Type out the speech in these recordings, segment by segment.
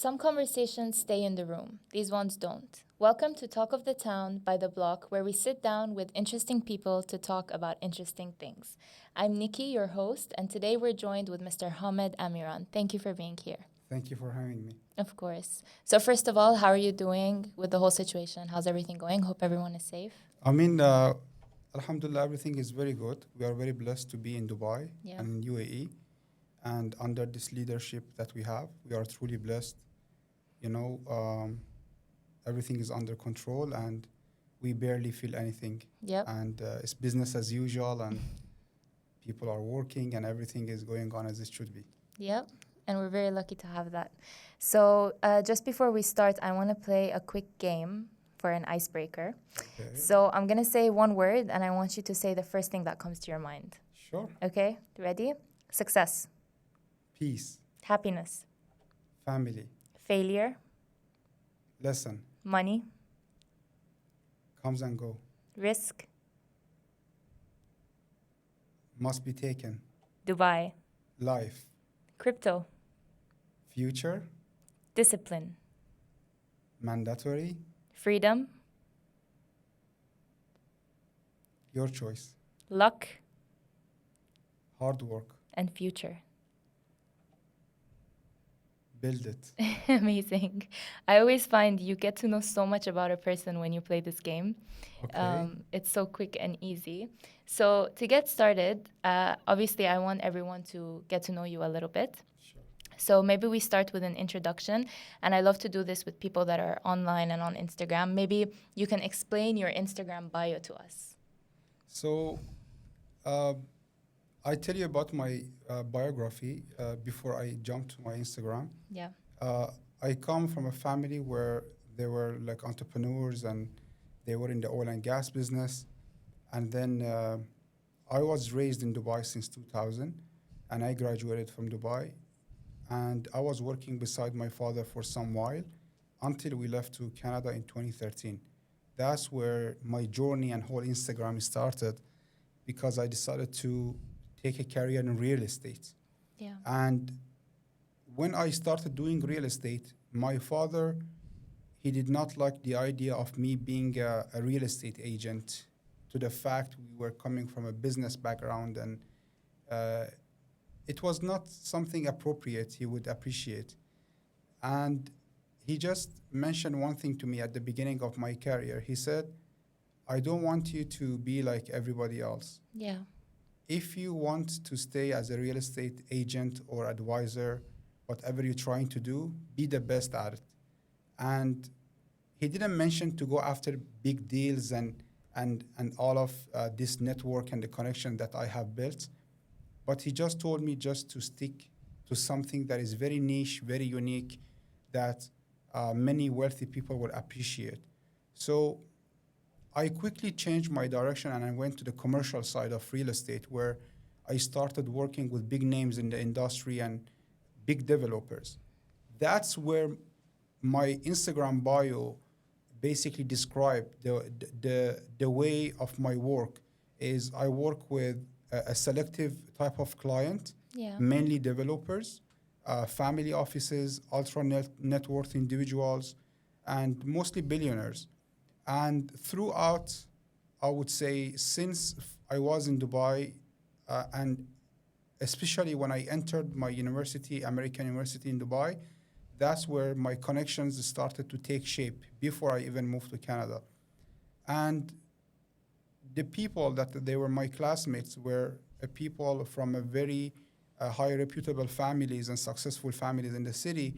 Some conversations stay in the room, these ones don't. Welcome to Talk of the Town by the Block, where we sit down with interesting people to talk about interesting things. I'm Nikki, your host, and today we're joined with Mr. Hamed Amiran. Thank you for being here. Thank you for having me. Of course. So, first of all, how are you doing with the whole situation? How's everything going? Hope everyone is safe. I mean, Alhamdulillah, everything is very good. We are very blessed to be in Dubai Yeah. and in UAE. And under this leadership that we have, we are truly blessed. You know, everything is under control and we barely feel anything. Yep. And it's business as usual and people are working and everything is going on as it should be. Yep. And we're very lucky to have that. So, just before we start, I want to play a quick game for an icebreaker. Okay. So, I'm going to say one word, and I want you to say the first thing that comes to your mind. Sure. Okay? Ready? Success, Peace, happiness, family, failure, lesson, money, comes and go, risk, must be taken, Dubai, life, crypto, future, discipline, mandatory, freedom, your choice, luck, hard work, and future. build it. Amazing. I always find you get to know so much about a person when you play this game. Okay. It's so quick and easy. So, to get started, obviously, I want everyone to get to know you a little bit. Sure. So, maybe we start with an introduction. And I love to do this with people that are online and on Instagram. Maybe you can explain your Instagram bio to us. So, I tell you about my biography before I jump to my Instagram. Yeah. I come from a family where they were like entrepreneurs and they were in the oil and gas business. And then I was raised in Dubai since 2000 and I graduated from Dubai. And I was working beside my father for some while until we left to Canada in 2013. That's where my journey and whole Instagram started because I decided to take a career in real estate. Yeah. And when I started doing real estate, my father, he did not like the idea of me being a real estate agent to the fact we were coming from a business background and uh, it was not something appropriate he would appreciate. And he just mentioned one thing to me at the beginning of my career. He said, I don't want you to be like everybody else. Yeah. If you want to stay as a real estate agent or advisor, whatever you're trying to do, be the best at it. And he didn't mention to go after big deals and all of this network and the connection that I have built. But he just told me just to stick to something that is very niche, very unique, that many wealthy people will appreciate. So I quickly changed my direction and I went to the commercial side of real estate where I started working with big names in the industry and big developers. That's where my Instagram bio basically described the way of my work is I work with a selective type of client, Yeah. mainly developers, family offices, ultra net worth individuals, and mostly billionaires. And throughout, I would say, since I was in Dubai, and especially when I entered my university, American University in Dubai, that's where my connections started to take shape before I even moved to Canada. And the people that they were my classmates were people from a very high reputable families and successful families in the city.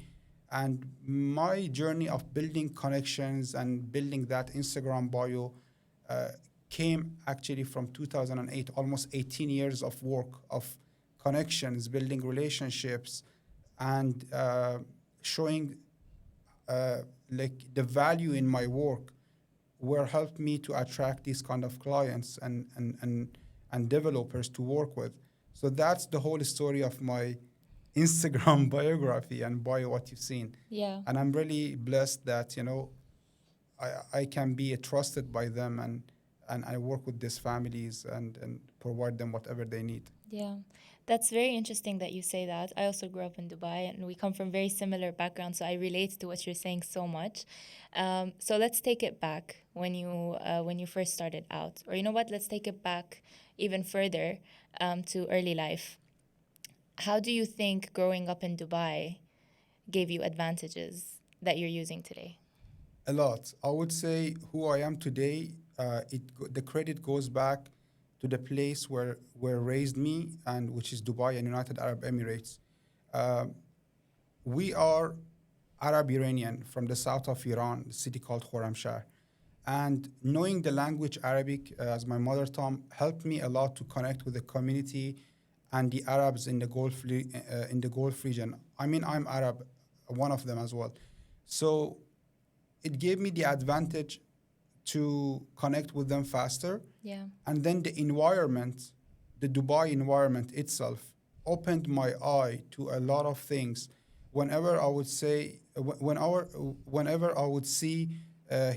And my journey of building connections and building that Instagram bio uh, came actually from 2008, almost 18 years of work, of connections, building relationships, and showing like the value in my work were helped me to attract these kind of clients and developers to work with. So that's the whole story of my Instagram biography and bio what you've seen. Yeah. And I'm really blessed that, I can be trusted by them and I work with these families and provide them whatever they need. Yeah. That's very interesting that you say that. I also grew up in Dubai and we come from very similar backgrounds, so I relate to what you're saying so much. So let's take it back when you first started out. Or you know what? Let's take it back even further to early life. How do you think growing up in Dubai gave you advantages that you're using today? A lot. I would say who I am today. The credit goes back to the place where raised me, and which is Dubai and United Arab Emirates. Uh, we are Arab Iranian from the south of Iran, a city called Khorramshahr. And knowing the language Arabic as my mother tongue helped me a lot to connect with the community and the Arabs in the in the Gulf region. I mean, I'm Arab, one of them as well. So it gave me the advantage to connect with them faster. Yeah. And then the environment, the Dubai environment itself, opened my eye to a lot of things. Whenever I would say, whenever I would see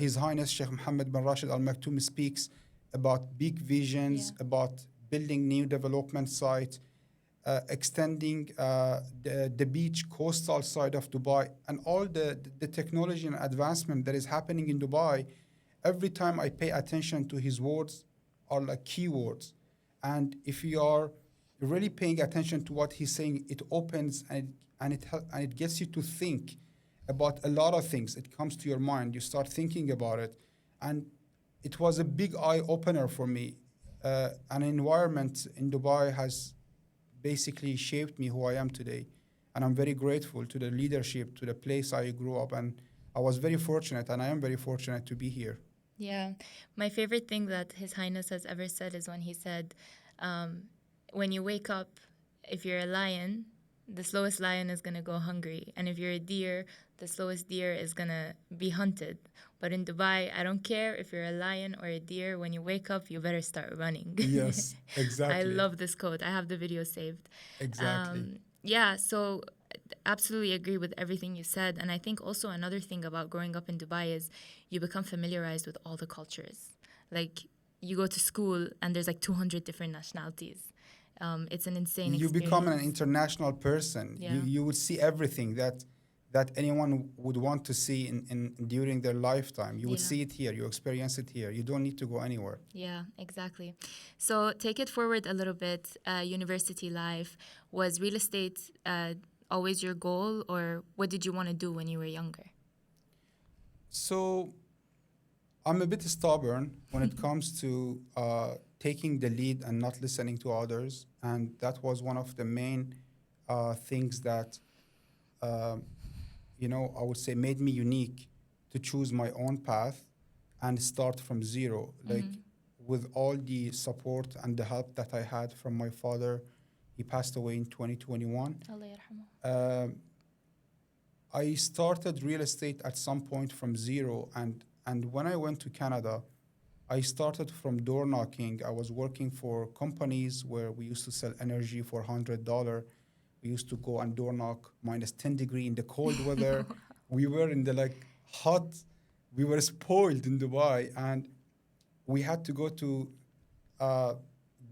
His Highness Sheikh Mohammed bin Rashid Al Maktoum speaks about big visions, Yeah. about building new development sites, extending the beach coastal side of Dubai, and all the technology and advancement that is happening in Dubai, every time I pay attention to his words are like keywords. And if you are really paying attention to what he's saying, it opens and it gets you to think about a lot of things. It comes to your mind. You start thinking about it, and it was a big eye opener for me. An environment in Dubai has basically shaped me who I am today, and I'm very grateful to the leadership, to the place I grew up, and I was very fortunate, and I am very fortunate to be here. Yeah. My favorite thing that His Highness has ever said is when he said, um, when you wake up, if you're a lion, the slowest lion is going to go hungry. And if you're a deer, the slowest deer is going to be hunted. But in Dubai, I don't care if you're a lion or a deer, when you wake up, you better start running. Yes, I exactly, love this quote. I have the video saved. exactly. Yeah, so absolutely agree with everything you said. And I think also another thing about growing up in Dubai is you become familiarized with all the cultures. Like you go to school and there's like 200 different nationalities. It's an insane You become an experience. international person. Yeah. You would see everything that anyone would want to see in during their lifetime. You would Yeah. see it here. You experience it here. You don't need to go anywhere. Yeah, exactly. So take it forward a little bit. University life, was real estate always your goal, or what did you want to do when you were younger? So I'm a bit stubborn when it comes to taking the lead and not listening to others, and that was one of the main things that um, I would say made me unique to choose my own path and start from zero. Like with all the support and the help that I had from my father, he passed away in 2021. Allah yarhamah. Um I started real estate at some point from zero, and when I went to Canada, I started from door knocking. I was working for companies where we used to sell energy for $100. We used to go and door knock -10 degree in the cold weather. We were in the like hot. We were spoiled in Dubai, and we had to go to uh,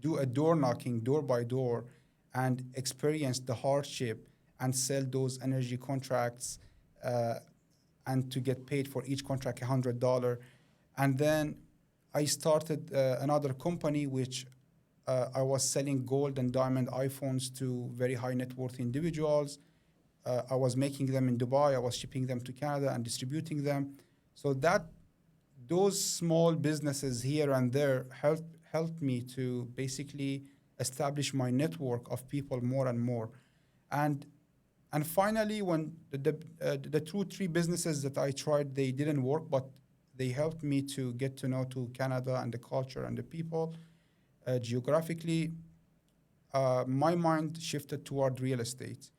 do a door knocking door by door and experience the hardship and sell those energy contracts uh, and to get paid for each contract $100. And then I started another company which I was selling gold and diamond iPhones to very high net worth individuals. I was making them in Dubai. I was shipping them to Canada and distributing them. So those small businesses here and there helped me to basically establish my network of people more and more. And and finally, when the 2 3 businesses that I tried, they didn't work, but they helped me to get to know to Canada and the culture and the people. Geographically, my mind shifted toward real estate,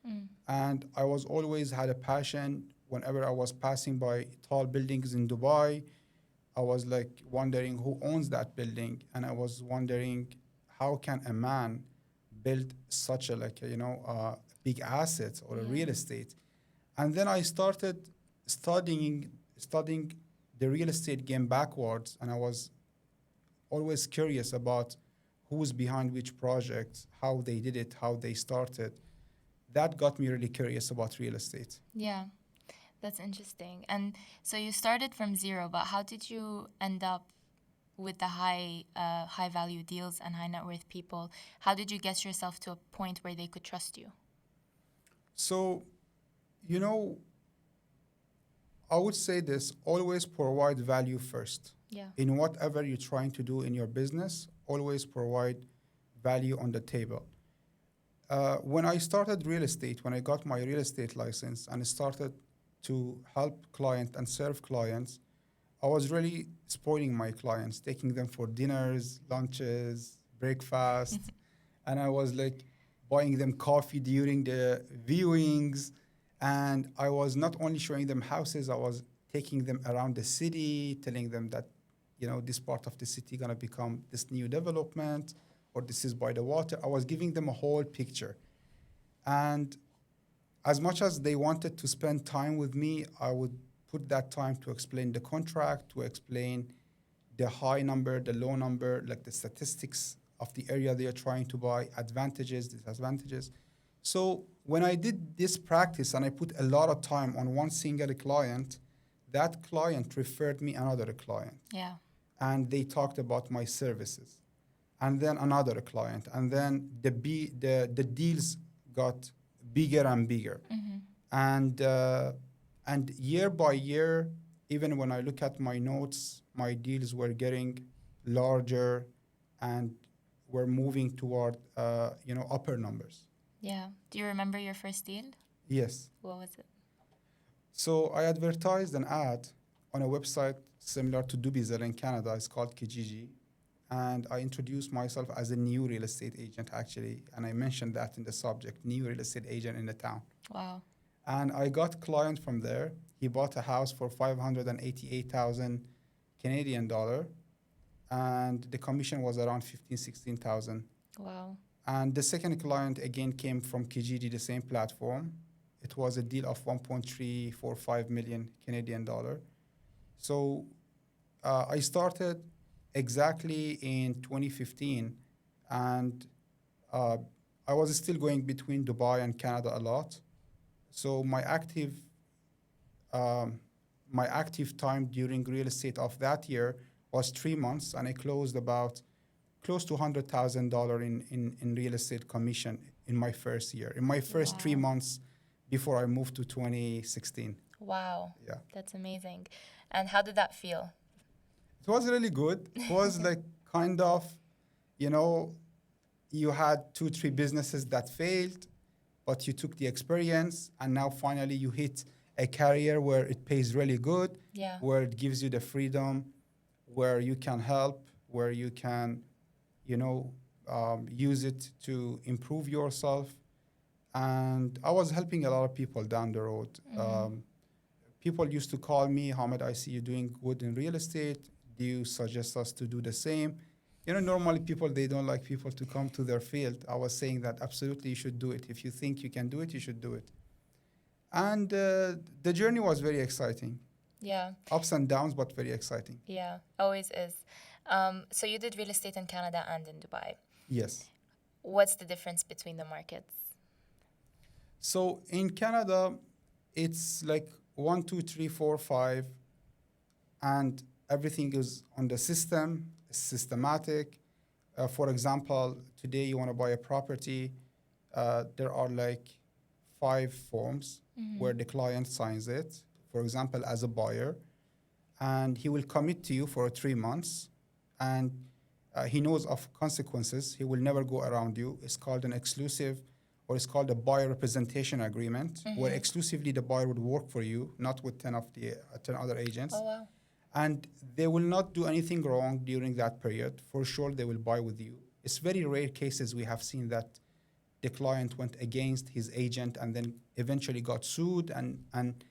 and I was always had a passion. Whenever I was passing by tall buildings in Dubai, I was like wondering who owns that building, and I was wondering how can a man build such a like big asset or a real Yeah. estate. And then I started studying the real estate game backwards, and I was always curious about who's behind which project, how they did it, how they started. That got me really curious about real estate. Yeah, that's interesting. And so you started from zero, but how did you end up with the high value deals and high net worth people? How did you get yourself to a point where they could trust you? So, you know, I would say this, always provide value first. Yeah. In whatever you're trying to do in your business, always provide value on the table. When I started real estate, when I got my real estate license and started to help clients and serve clients, I was really spoiling my clients, taking them for dinners, lunches, breakfast, and I was like buying them coffee during the viewings. And I was not only showing them houses, I was taking them around the city, telling them that, this part of the city gonna become this new development, or this is by the water. I was giving them a whole picture. And as much as they wanted to spend time with me, I would put that time to explain the contract, to explain the high number, the low number, like the statistics of the area they are trying to buy, advantages, disadvantages. So when I did this practice and I put a lot of time on one single client, that client referred me another client. Yeah. And they talked about my services. And then another client. And then the deals got bigger and bigger. Mm-hmm. And year by year, even when I look at my notes, my deals were getting larger and were moving toward upper numbers. Yeah. Do you remember your first deal? Yes. What was it? So I advertised an ad on a website similar to Dubizzle in Canada. It's called Kijiji. And I introduced myself as a new real estate agent, actually. And I mentioned that in the subject, new real estate agent in the town. Wow. And I got client from there. He bought a house for 588,000 Canadian dollar. And the commission was around 16,000. Wow. And the second client again came from Kijiji, the same platform. It was a deal of 1.345 million Canadian dollar. So I started exactly in 2015, and I was still going between Dubai and Canada a lot. So my active time during real estate of that year was 3 months, and I closed about close to $100,000 in real estate commission in my first year, in my first 3 months before I moved to 2016. Wow. Yeah. That's amazing. And how did that feel? It was really good. It was like kind of, you had 2, 3 businesses that failed, but you took the experience, and now finally you hit a career where it pays really good, Yeah. where it gives you the freedom, where you can help, where you can, use it to improve yourself. And I was helping a lot of people down the road. People used to call me, Hamid, I see you doing good in real estate. Do you suggest us to do the same? Normally people, they don't like people to come to their field. I was saying that absolutely you should do it. If you think you can do it, you should do it. And the journey was very exciting. Yeah. Ups and downs, but very exciting. Yeah, always is. So you did real estate in Canada and in Dubai. Yes. What's the difference between the markets? So in Canada, it's like 1, 2, 3, 4, 5, and everything is on the system, systematic. For example, today you want to buy a property, there are like 5 forms where the client signs it, for example, as a buyer, and he will commit to you for 3 months, and he knows of consequences. He will never go around you. It's called an exclusive, or it's called a buyer representation agreement, where exclusively the buyer would work for you, not with 10 other agents. Oh, wow. And they will not do anything wrong during that period. For sure, they will buy with you. It's very rare cases we have seen that the client went against his agent and then eventually got sued, and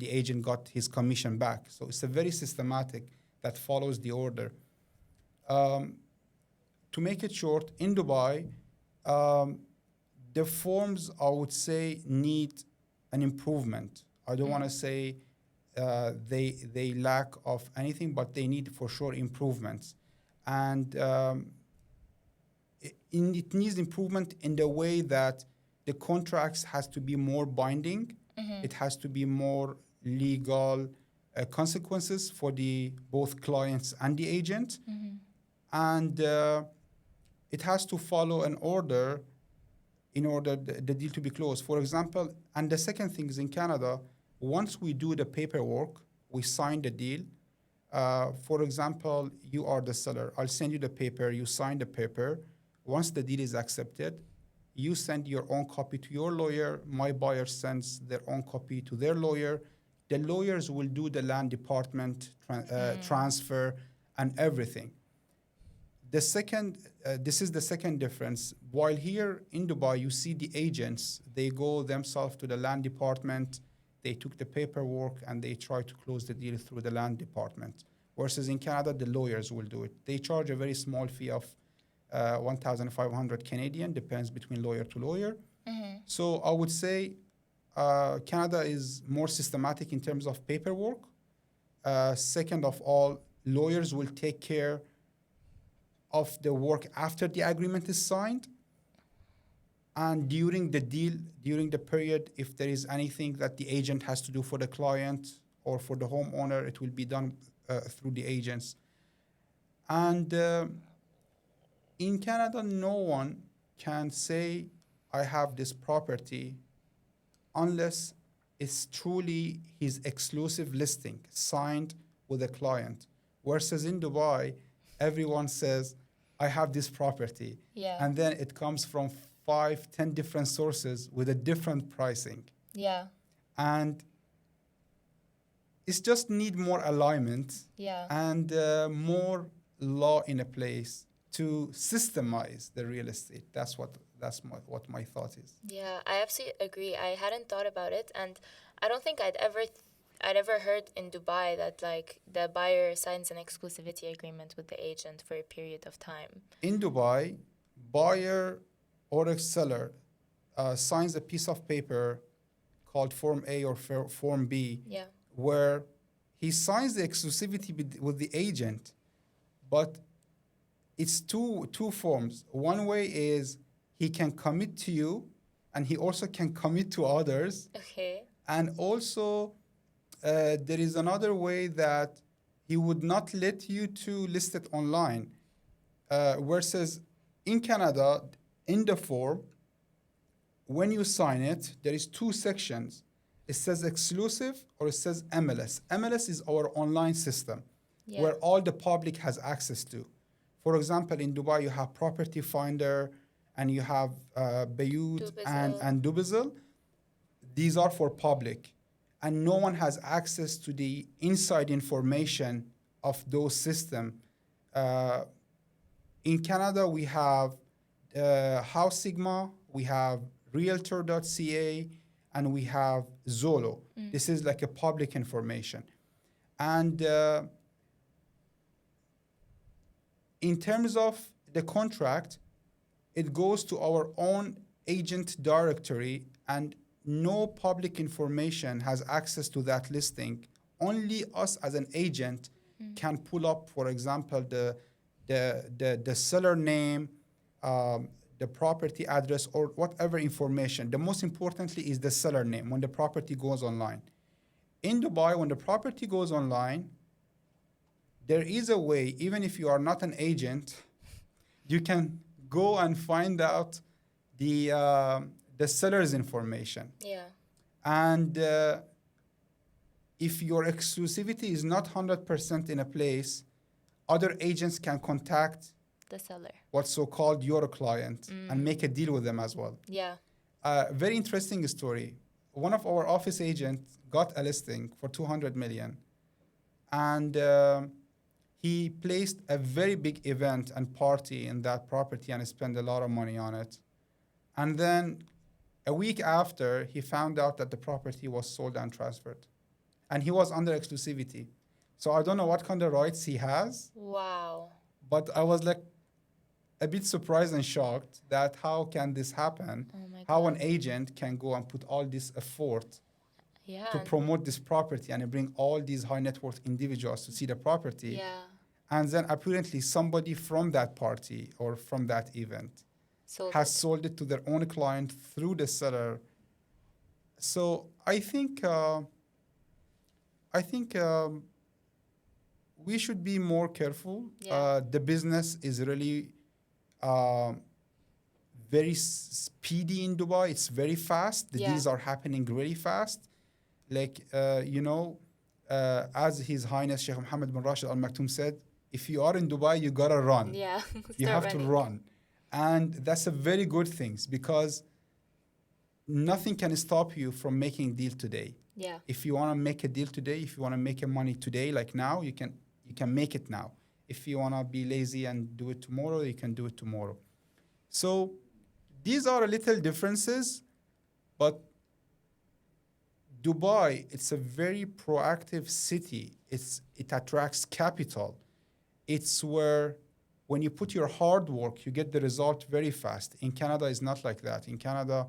the agent got his commission back. So it's a very systematic that follows the order. To make it short, in Dubai, the forms, I would say, need an improvement. I don't want to say they lack of anything, but they need for sure improvements. And it needs improvement in the way that the contracts has to be more binding. It has to be more legal consequences for the both clients and the agent, and it has to follow an order in order the deal to be closed. For example, and the second thing is in Canada, once we do the paperwork, we sign the deal. For example, you are the seller. I'll send you the paper. You sign the paper. Once the deal is accepted, you send your own copy to your lawyer. My buyer sends their own copy to their lawyer. The lawyers will do the land department transfer and everything. This is the second difference. While here in Dubai, you see the agents, they go themselves to the land department, they took the paperwork, and they try to close the deal through the land department. Versus in Canada, the lawyers will do it. They charge a very small fee of 1,500 Canadian, depends between lawyer to lawyer. So I would say Canada is more systematic in terms of paperwork. Second of all, lawyers will take care of the work after the agreement is signed. And during the deal, during the period, if there is anything that the agent has to do for the client or for the homeowner, it will be done through the agents. And in Canada, no one can say, I have this property, unless it's truly his exclusive listing signed with a client. Versus in Dubai, everyone says, I have this property. Yeah. And then it comes from 5-10 different sources with a different pricing. Yeah. And it's just need more alignment and more law in a place to systemize the real estate. That's what my thought is. Yeah, I absolutely agree. I hadn't thought about it, and I don't think I'd ever heard in Dubai that like the buyer signs an exclusivity agreement with the agent for a period of time. In Dubai, buyer or a seller signs a piece of paper called Form A or Form B, where he signs the exclusivity with the agent, but it's two forms. One way is he can commit to you, and he also can commit to others. Okay. And also, there is another way that he would not let you to list it online. Versus in Canada, in the form, when you sign it, there is 2 sections. It says exclusive or it says MLS. MLS is our online system where all the public has access to. For example, in Dubai, you have Property Finder and you have Bayut and Dubizzle. These are for public. And no one has access to the inside information of those systems. In Canada, we have House Sigma, we have Realtor.ca, and we have Zolo. This is like a public information. And in terms of the contract, it goes to our own agent directory, and no public information has access to that listing. Only us as an agent can pull up, for example, the seller name, the property address, or whatever information. The most importantly is the seller name when the property goes online. In Dubai, when the property goes online, there is a way, even if you are not an agent, you can go and find out the seller's information. Yeah. And if your exclusivity is not 100% in a place, other agents can contact the seller, what's so-called your client, and make a deal with them as well. Yeah. Very interesting story. One of our office agents got a listing for 200 million, and he placed a very big event and party in that property and spent a lot of money on it. And then a week after, he found out that the property was sold and transferred, and he was under exclusivity. So I don't know what kind of rights he has. Wow. But I was like a bit surprised and shocked that how can this happen? Oh my God. How an agent can go and put all this effort to promote this property and bring all these high net worth individuals to see the property. Yeah. and then apparently somebody from that party or from that event Sold has it. sold it to their own client through the seller. So I think we should be more careful. Yeah. The business is really uh, very speedy in Dubai. It's very fast. The Yeah. deals are happening really fast. Like, as His Highness Sheikh Mohammed bin Rashid Al Maktoum said, if you are in Dubai, you gotta run. Yeah. You Start have to running. run. And that's a very good thing because nothing can stop you from making a deal today. Yeah. If you want to make a deal today, if you want to make a money today, like now, you can make it now. If you want to be lazy and do it tomorrow, you can do it tomorrow. So these are little differences, but Dubai, it's a very proactive city. It attracts capital. It's where when you put your hard work, you get the result very fast. In Canada, it's not like that. In Canada,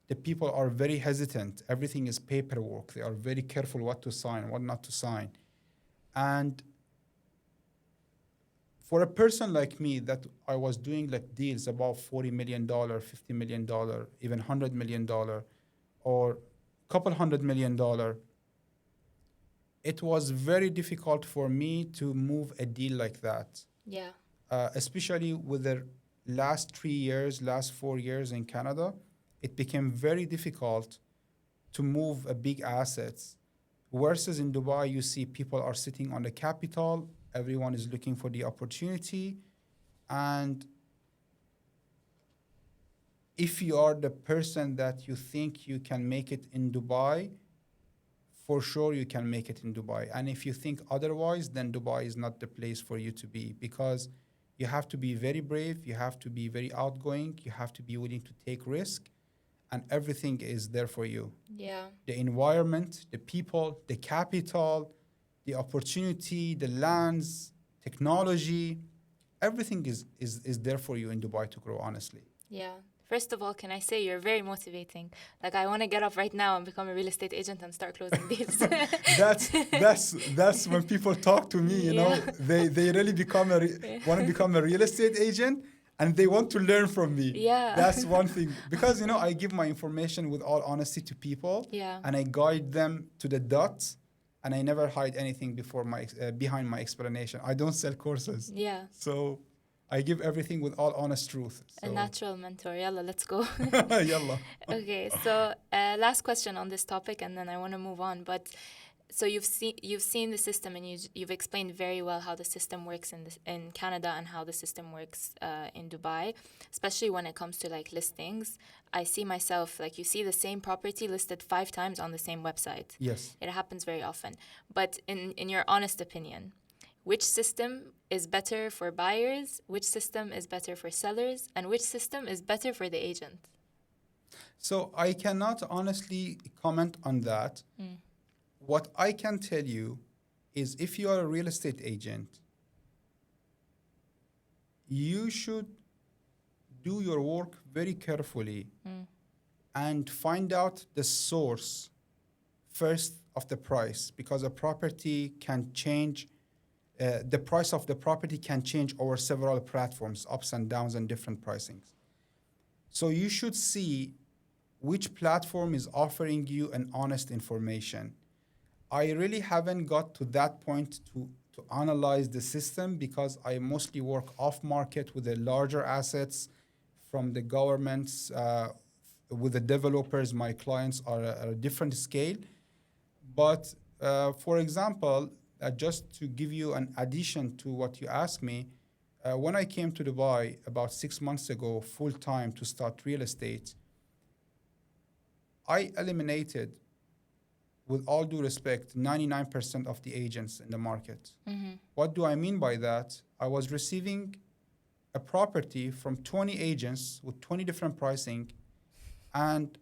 the people are very hesitant. Everything is paperwork. They are very careful what to sign, what not to sign. And for a person like me that I was doing like deals about $40 million, $50 million, even $100 million, or couple $100 million, it was very difficult for me to move a deal like that, Yeah. especially with the last 3 years, last 4 years in Canada. It became very difficult to move a big assets. Versus in Dubai, you see people are sitting on the capital. Everyone is looking for the opportunity. And if you are the person that you think you can make it in Dubai, for sure you can make it in Dubai. And if you think otherwise, then Dubai is not the place for you to be because you have to be very brave, you have to be very outgoing, you have to be willing to take risk, and everything is there for you. Yeah. The environment, the people, the capital, the opportunity, the lands, technology, everything is there for you in Dubai to grow, honestly. Yeah. First of all, can I say you're very motivating? Like, I want to get up right now and become a real estate agent and start closing deals. That's when people talk to me, Yeah. they really want to become a real estate agent and they want to learn from me. Yeah. That's one thing because I give my information with all honesty to people Yeah. and I guide them to the dots and I never hide anything behind my explanation. I don't sell courses. Yeah. So I give everything with all honest truth. A So natural mentor. Yalla, let's go. yalla. Okay, so last question on this topic, and then I want to move on. But so you've seen the system, and you've explained very well how the system works in Canada and how the system works in Dubai, especially when it comes to like listings. I see myself like you see the same property listed 5 times on the same website. Yes. It happens very often. But in your honest opinion, which system is better for buyers, which system is better for sellers, and which system is better for the agent? So I cannot honestly comment on that. What I can tell you is if you are a real estate agent, you should do your work very carefully and find out the source first of the price because a property can change. The price of the property can change over several platforms, ups and downs and different pricings. So you should see which platform is offering you an honest information. I really haven't got to that point to analyze the system because I mostly work off market with the larger assets from the governments, with the developers. My clients are a different scale. But for example, just to give you an addition to what you asked me, when I came to Dubai about 6 months ago, full time to start real estate, I eliminated, with all due respect, 99% of the agents in the market. What do I mean by that? I was receiving a property from 20 agents with 20 different pricing, and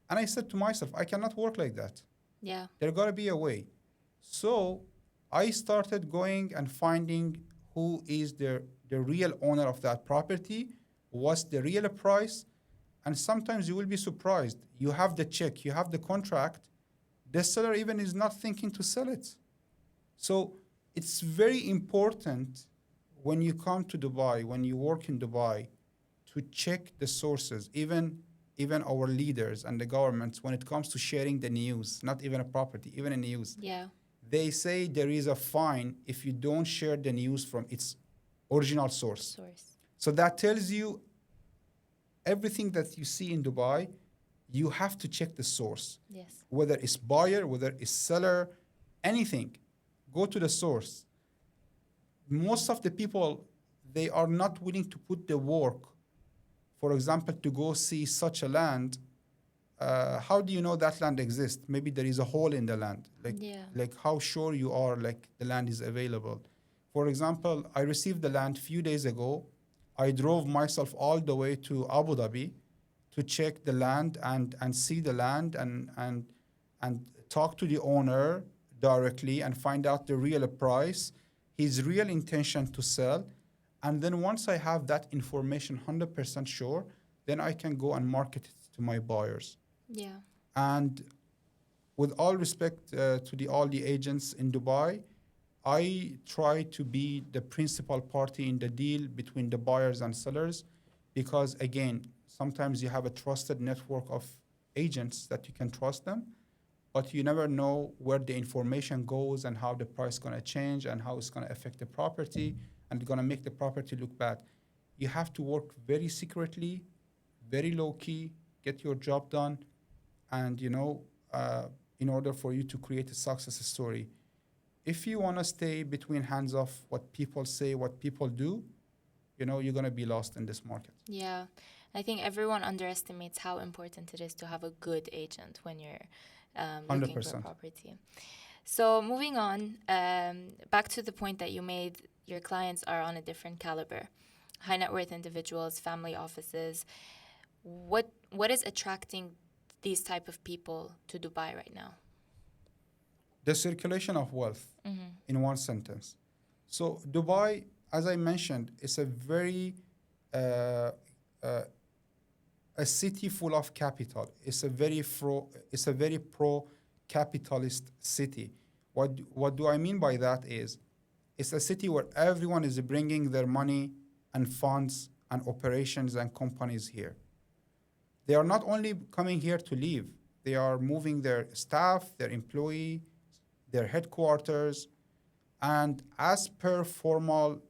I said to myself, I cannot work like that. Yeah. There got to be a way. So I started going and finding who is the real owner of that property, what's the real price, and sometimes you will be surprised. You have the check, you have the contract, the seller even is not thinking to sell it. So it's very important when you come to Dubai, when you work in Dubai, to check the sources, even our leaders and the governments, when it comes to sharing the news, not even a property, even a news. Yeah. They say there is a fine if you don't share the news from its original source. Source. So that tells you everything that you see in Dubai, you have to check the source. Yes. Whether it's buyer, whether it's seller, anything, go to the source. Most of the people, they are not willing to put the work, for example, to go see such a land. How do you know that land exists? Maybe there is a hole in the land. Yeah. Like how sure you are like the land is available. For example, I received the land few days ago. I drove myself all the way to Abu Dhabi to check the land and see the land and talk to the owner directly and find out the real price, his real intention to sell. And then once I have that information 100% sure, then I can go and market it to my buyers. Yeah. And with all respect to all the agents in Dubai, I try to be the principal party in the deal between the buyers and sellers because, again, sometimes you have a trusted network of agents that you can trust them, but you never know where the information goes and how the price is going to change and how it's going to affect the property and going to make the property look bad. You have to work very secretly, very low key, get your job done, and in order for you to create a success story. If you want to stay between hands of what people say, what people do, you're going to be lost in this market. Yeah. I think everyone underestimates how important it is to have a good agent when you're looking for a 100%. property. So moving on, back to the point that you made, your clients are on a different caliber. High net worth individuals, family offices. What is attracting these type of people to Dubai right now? The circulation of wealth, in one sentence. So Dubai, as I mentioned, is a very a city full of capital. It's a very pro-capitalist city. What do I mean by that is, it's a city where everyone is bringing their money and funds and operations and companies here. They are not only coming here to live, they are moving their staff, their employee, their headquarters, and as per formal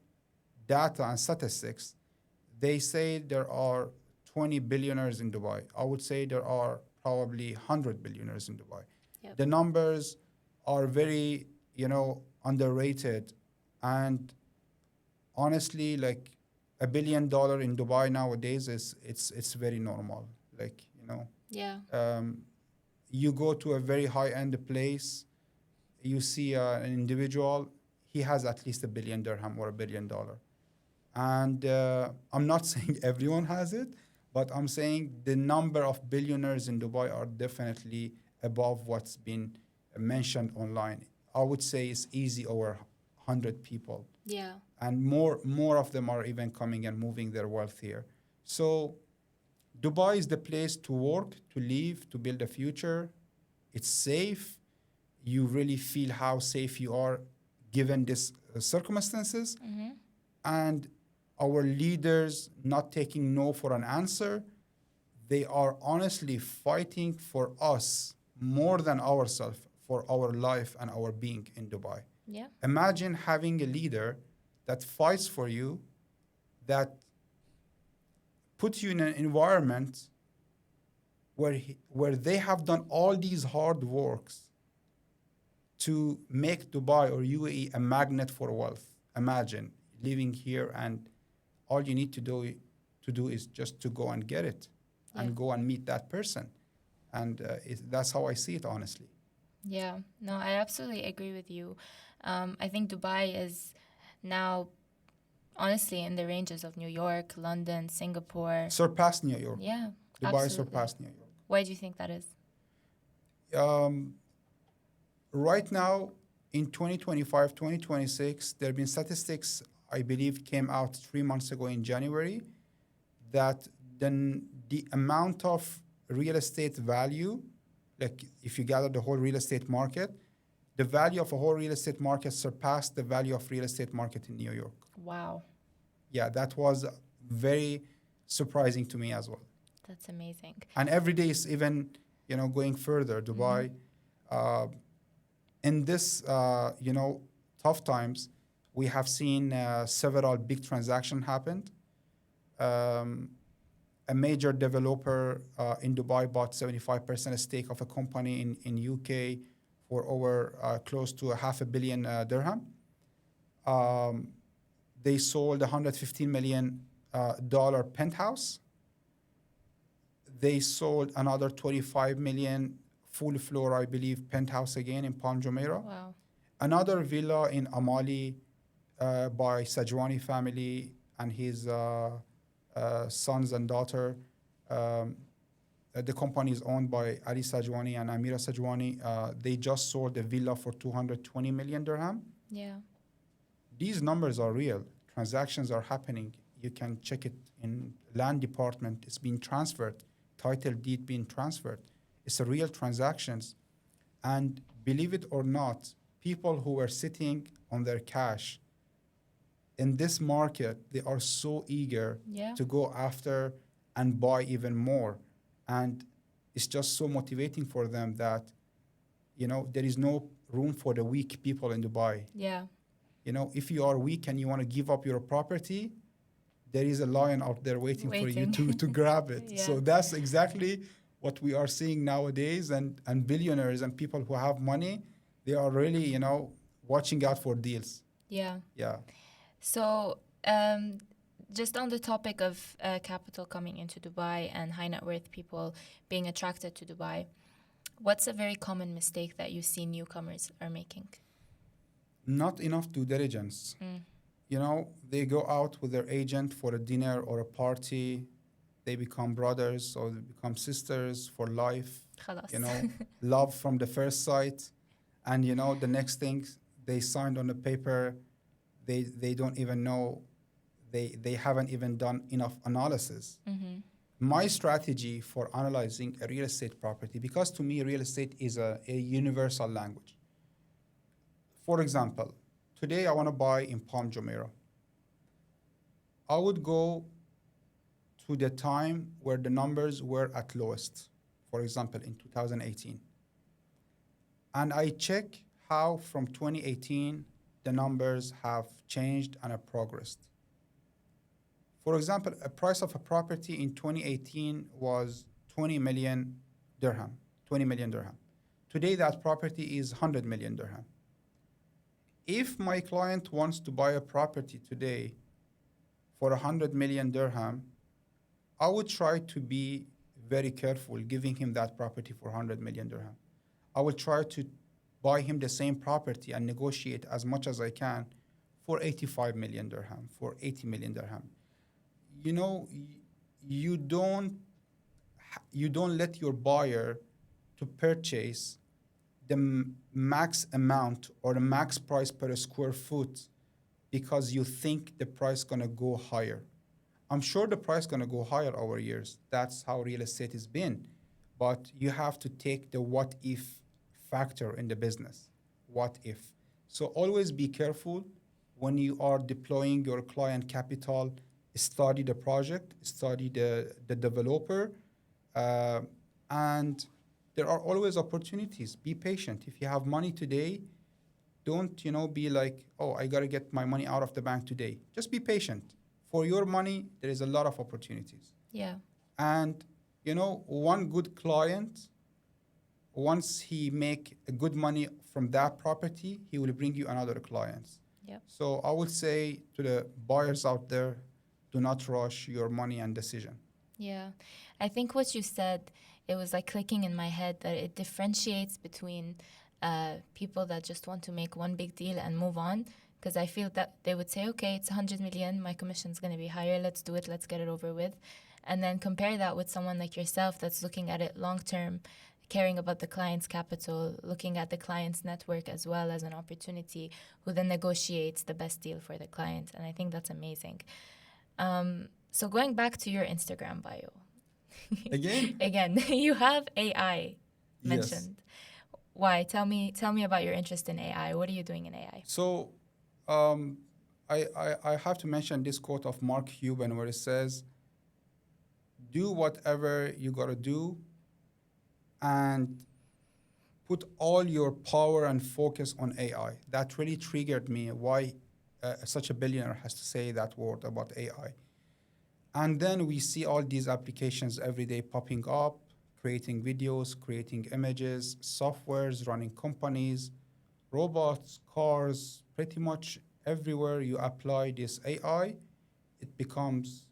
data and statistics, they say there are 20 billionaires in Dubai. I would say there are probably 100 billionaires in Dubai. Yep. The numbers are very, underrated. And honestly, like $1 billion in Dubai nowadays it's very normal. Yeah. You go to a very high-end place, you see an individual, he has at least $1 billion dirham or $1 billion. And I'm not saying everyone has it, but I'm saying the number of billionaires in Dubai are definitely above what's been mentioned online. I would say it's easy over 100 people. Yeah. And more of them are even coming and moving their wealth here. So Dubai is the place to work, to live, to build a future. It's safe. You really feel how safe you are given these circumstances. And our leaders not taking no for an answer. They are honestly fighting for us more than ourselves, for our life and our being in Dubai. Yeah. Imagine having a leader that fights for you, that puts you in an environment where they have done all these hard works to make Dubai or UAE a magnet for wealth. Imagine living here and all you need to do is just to go and get it and go and meet that person. And that's how I see it, honestly. Yeah, no, I absolutely agree with you. I think Dubai is now, honestly, in the ranges of New York, London, Singapore. Surpassed New York. Yeah, Dubai absolutely. surpassed New York. Why do you think that is? Right now, in 2025, 2026, there have been statistics, I believe, came out 3 months ago in January, that then the amount of real estate value, like if you gather the whole real estate market, the value of a whole real estate market surpassed the value of real estate market in New York. Wow. Yeah, that was very surprising to me as well. That's amazing. And every day is even, going further. Dubai, in this, tough times, we have seen several big transactions happened. A major developer in Dubai bought 75% stake of a company in UK for over close to $500 million dirham. They sold $115 million penthouse. They sold another 25 million full floor, I believe, penthouse again in Palm Jumeirah. Wow. Another villa in Amali by Sajwani family and his sons and daughter. The company is owned by Ali Sajwani and Amira Sajwani. They just sold a villa for 220 million dirham. Yeah. These numbers are real. Transactions are happening. You can check it in land department. It's being transferred. Title deed being transferred. It's a real transactions. And believe it or not, people who were sitting on their cash in this market, they are so eager to go after and buy even more. And it's just so motivating for them that, there is no room for the weak people in Dubai. Yeah. If you are weak and you want to give up your property, there is a lion out there waiting for you to grab it. Yeah. So that's exactly what we are seeing nowadays. And billionaires and people who have money, they are really, watching out for deals. Yeah. Yeah. So, just on the topic of capital coming into Dubai and high net worth people being attracted to Dubai, what's a very common mistake that you see newcomers are making? Not enough due diligence. They go out with their agent for a dinner or a party. They become brothers or they become sisters for life. خلاص. Love from the first sight. And, the next thing they signed on the paper, they don't even know, they haven't even done enough analysis. My strategy for analyzing a real estate property, because to me real estate is a universal language. For example, today I want to buy in Palm Jumeirah. I would go to the time where the numbers were at lowest, for example, in 2018. And I check how from 2018 the numbers have changed and have progressed. For example, a price of a property in 2018 was 20 million dirham, 20 million dirham. Today that property is 100 million dirham. If my client wants to buy a property today for 100 million dirham, I would try to be very careful giving him that property for 100 million dirham. I will try to buy him the same property and negotiate as much as I can for 85 million dirham, for 80 million dirham. You don't let your buyer to purchase the max amount or the max price per square foot because you think the price gonna go higher. I'm sure the price gonna go higher over years. That's how real estate has been. But you have to take the what if factor in the business. What if? So always be careful when you are deploying your client capital. Study the project, study the developer, and there are always opportunities. Be patient. If you have money today, don't be like, oh, I gotta get my money out of the bank today. Just be patient. For your money, there is a lot of opportunities. Yeah. And one good client, once he make a good money from that property, he will bring you another client. Yep. So I would say to the buyers out there, do not rush your money and decision. Yeah. I think what you said, it was like clicking in my head that it differentiates between people that just want to make one big deal and move on. Because I feel that they would say, okay, it's 100 million, my commission's going to be higher, let's do it, let's get it over with. And then compare that with someone like yourself that's looking at it long term, caring about the client's capital, looking at the client's network as well as an opportunity, who then negotiates the best deal for the client. And I think that's amazing. So going back to your Instagram bio. Again? Again, you have AI mentioned. Yes. Why? Tell me about your interest in AI. What are you doing in AI? So um, I have to mention this quote of Mark Cuban where it says, do whatever you got to do and put all your power and focus on AI. That really triggered me why such a billionaire has to say that word about AI. And then we see all these applications every day popping up, creating videos, creating images, softwares, running companies, robots, cars, pretty much everywhere you apply this AI, it becomes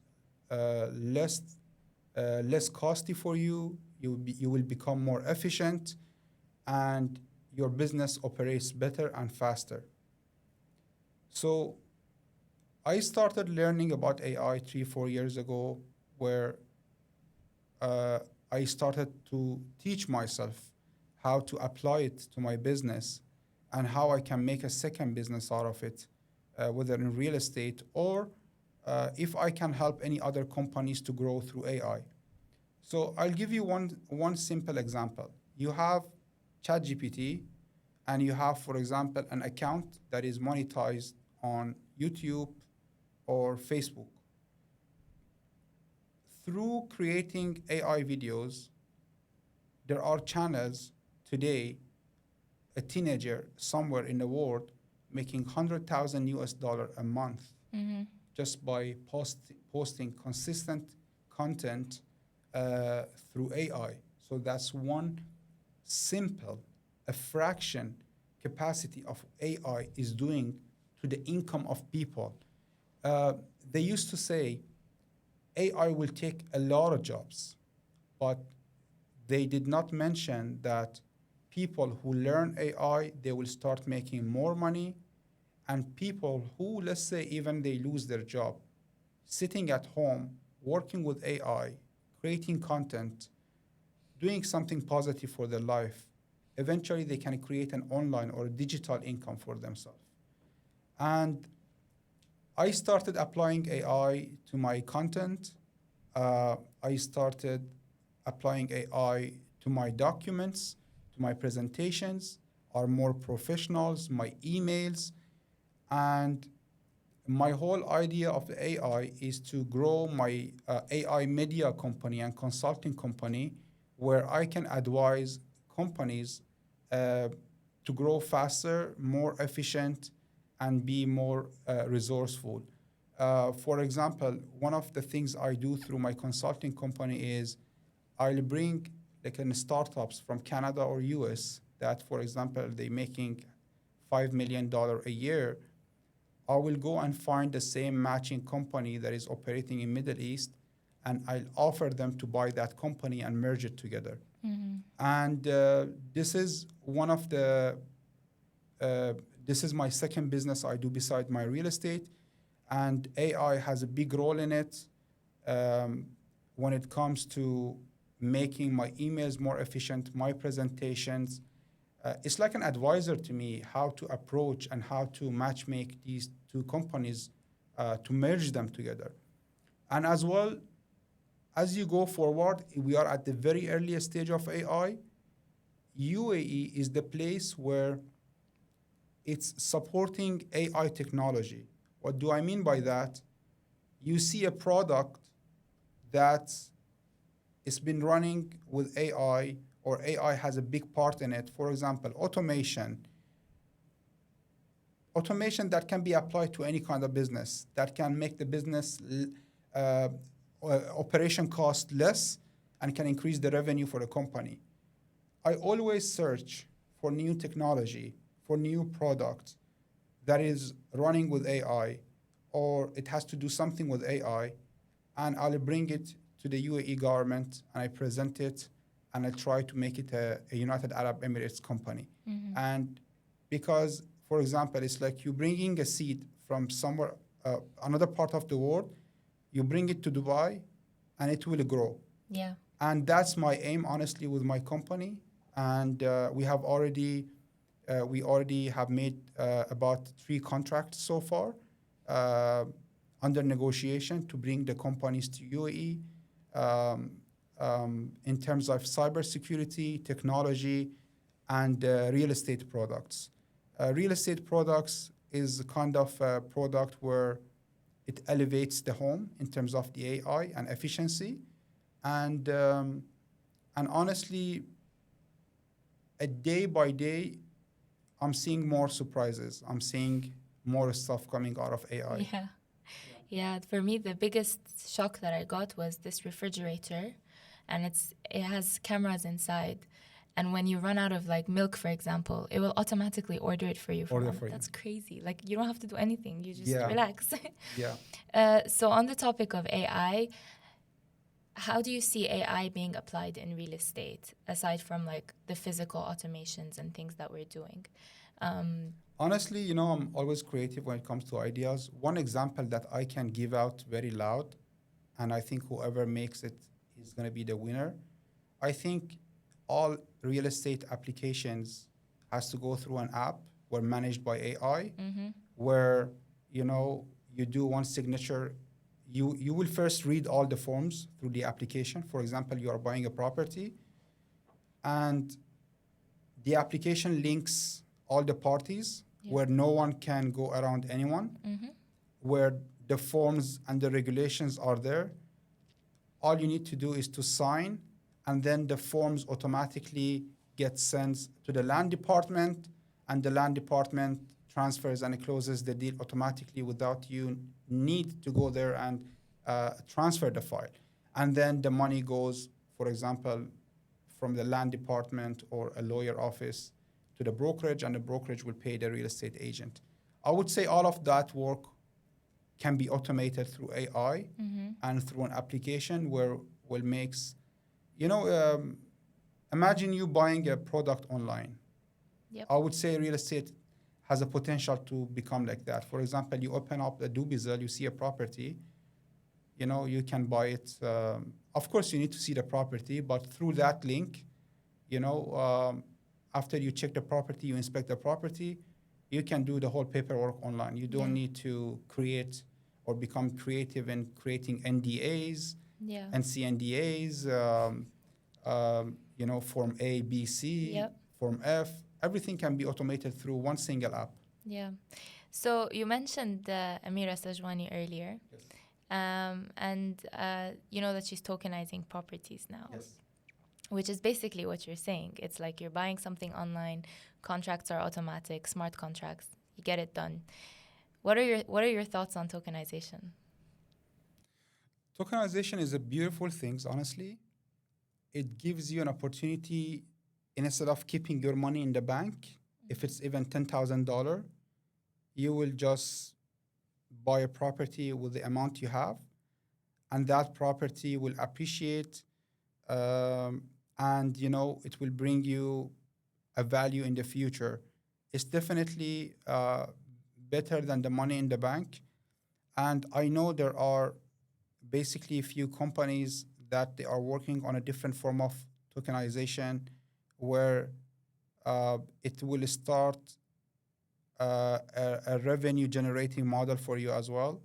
less less costly for you. You will become more efficient, and your business operates better and faster. So I started learning about AI 3, 4 years ago, where uh, I started to teach myself how to apply it to my business and how I can make a second business out of it, whether in real estate or if I can help any other companies to grow through AI. So I'll give you one simple example. You have ChatGPT, and you have, for example, an account that is monetized on YouTube or Facebook. Through creating AI videos, there are channels today, a teenager somewhere in the world making 100,000 US dollar a month Mm-hmm. just by posting consistent content through AI. So that's one simple, a fraction capacity of AI is doing to the income of people. Uh, they used to say AI will take a lot of jobs, but they did not mention that people who learn AI, they will start making more money, and people who, let's say, even they lose their job, sitting at home, working with AI, creating content, doing something positive for their life, eventually they can create an online or digital income for themselves. And I started applying AI to my content. I started applying AI to my documents, to my presentations, are more professionals, my emails, and my whole idea of the AI is to grow my AI media company and consulting company where I can advise companies uh, to grow faster, more efficient, and be more resourceful. For example, one of the things I do through my consulting company is I'll bring like in startups from Canada or US that, for example, they're making $5 million a year. I will go and find the same matching company that is operating in Middle East, and I'll offer them to buy that company and merge it together. Mm-hmm. And this is one of the uh, this is my second business I do beside my real estate, and AI has a big role in it um, when it comes to making my emails more efficient, my presentations. It's like an advisor to me how to approach and how to match make these two companies to merge them together. And as well, as you go forward, we are at the very earliest stage of AI. UAE is the place where it's supporting AI technology. What do I mean by that? You see a product that it's been running with AI or AI has a big part in it. For example, automation that can be applied to any kind of business that can make the business uh, operation cost less and can increase the revenue for the company. I always search for new technology, for new products that is running with AI or it has to do something with AI, and I'll bring it to the UAE government and I present it and I try to make it a United Arab Emirates company. Mm-hmm. And because, for example, it's like you bringing a seed from somewhere, another part of the world, you bring it to Dubai and it will grow. Yeah. And that's my aim, honestly, with my company. And we already have made about 3 contracts so far uh, under negotiation to bring the companies to UAE in terms of cybersecurity, technology, and real estate products. Real estate products is a kind of a product where it elevates the home in terms of the AI and efficiency, and honestly, a day by day, I'm seeing more surprises. I'm seeing more stuff coming out of AI. Yeah. Yeah, for me, the biggest shock that I got was this refrigerator, and it has cameras inside. And when you run out of like milk, for example, it will automatically order it for you from Order on. for you. That's crazy. Like you don't have to do anything. You just Yeah, relax. yeah. So on the topic of AI, how do you see AI being applied in real estate, aside from like the physical automations and things that we're doing? Um, Honestly, I'm always creative when it comes to ideas. One example that I can give out very loud, and I think whoever makes it is going to be the winner. I think all real estate applications has to go through an app where managed by AI, where you do one signature. You will first read all the forms through the application. For example, you are buying a property, and the application links all the parties Yeah. where no one can go around anyone, where the forms and the regulations are there. All you need to do is to sign, and then the forms automatically get sent to the land department, and the land department transfers and closes the deal automatically without you need to go there and transfer the file. And then the money goes, for example, from the land department or a lawyer office to the brokerage, and the brokerage will pay the real estate agent. I would say all of that work can be automated through AI and through an application where will makes, you know, imagine you buying a product online. Yep. I would say real estate has a potential to become like that. For example, you open up a Dubizel, you see a property, you can buy it. Of course, you need to see the property, but through that link, after you check the property, you inspect the property, you can do the whole paperwork online. You don't need to create or become creative in creating NDAs, Yeah. NCNDAs, Form A, B, C, Yep. Form F. Everything can be automated through one single app. Yeah. So you mentioned Amira Sajwani earlier. Yes. And you know that she's tokenizing properties now, Yes. which is basically what you're saying. It's like you're buying something online, contracts are automatic, smart contracts, you get it done. What are your thoughts on tokenization? Tokenization is a beautiful thing, honestly. It gives you an opportunity, instead of keeping your money in the bank, if it's even $10,000, you will just buy a property with the amount you have, and that property will appreciate, and it will bring you a value in the future. It's definitely better than the money in the bank. And I know there are basically a few companies that they are working on a different form of tokenization, where it will start a revenue generating model for you as well.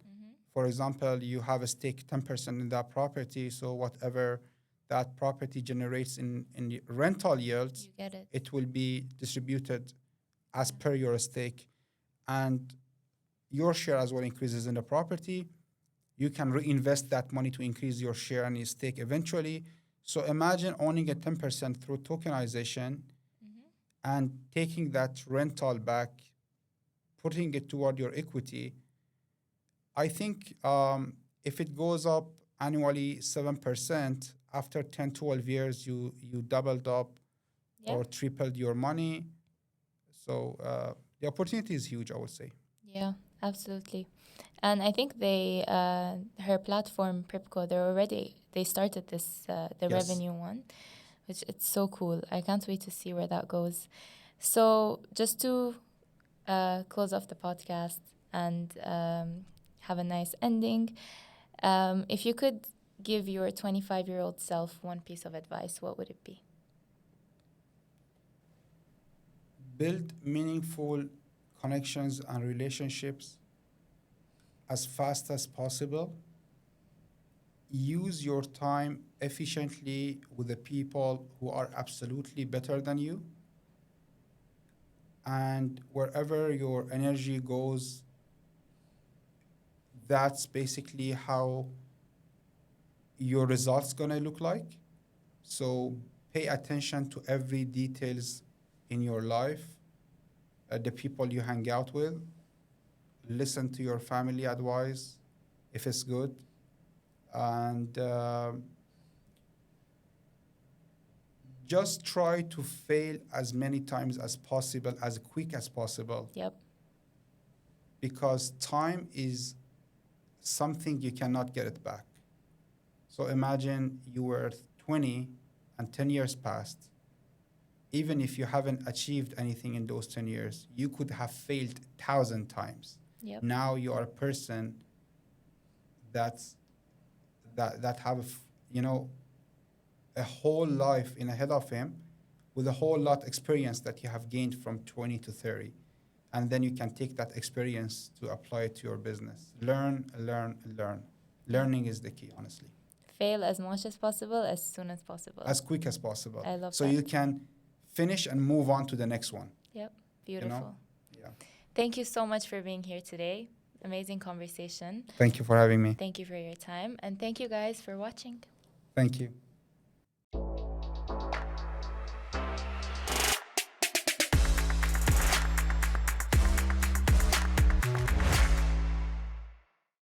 For example, you have a stake 10% in that property, so whatever that property generates in the rental yields, You get it. it will be distributed as per your stake, and your share as well increases in the property. You can reinvest that money to increase your share and your stake eventually. So imagine owning a 10% through tokenization and taking that rental back, putting it toward your equity. I think if it goes up annually 7%, after 10, 12 years, you doubled up or tripled your money. So the opportunity is huge, I would say. Yeah, absolutely. And I think her platform, Pripco, they started this, the Yes. revenue one, which it's so cool. I can't wait to see where that goes. So just to close off the podcast and have a nice ending, if you could give your 25-year-old self one piece of advice, what would it be? Build meaningful connections and relationships as fast as possible. Use your time efficiently with the people who are absolutely better than you. and wherever your energy goes, that's basically how your results gonna look like. So pay attention to every details in your life, the people you hang out with, listen to your family advice if it's good, and just try to fail as many times as possible, as quick as possible, Yep. because time is something you cannot get it back. So imagine you were 20 and 10 years passed. Even if you haven't achieved anything in those 10 years, you could have failed 1,000 times. Yep. Now you are a person that's that have a whole life in ahead of him, with a whole lot experience that you have gained from 20 to 30, and then you can take that experience to apply it to your business. Learn, learn, learn. Learning is the key, honestly. Fail as much as possible, as soon as possible. As quick as possible, I love so that. you can finish and move on to the next one. Yep. You Beautiful. know? Yeah. Thank you so much for being here today. Amazing conversation. Thank you for having me. Thank you for your time. And thank you guys for watching. Thank you.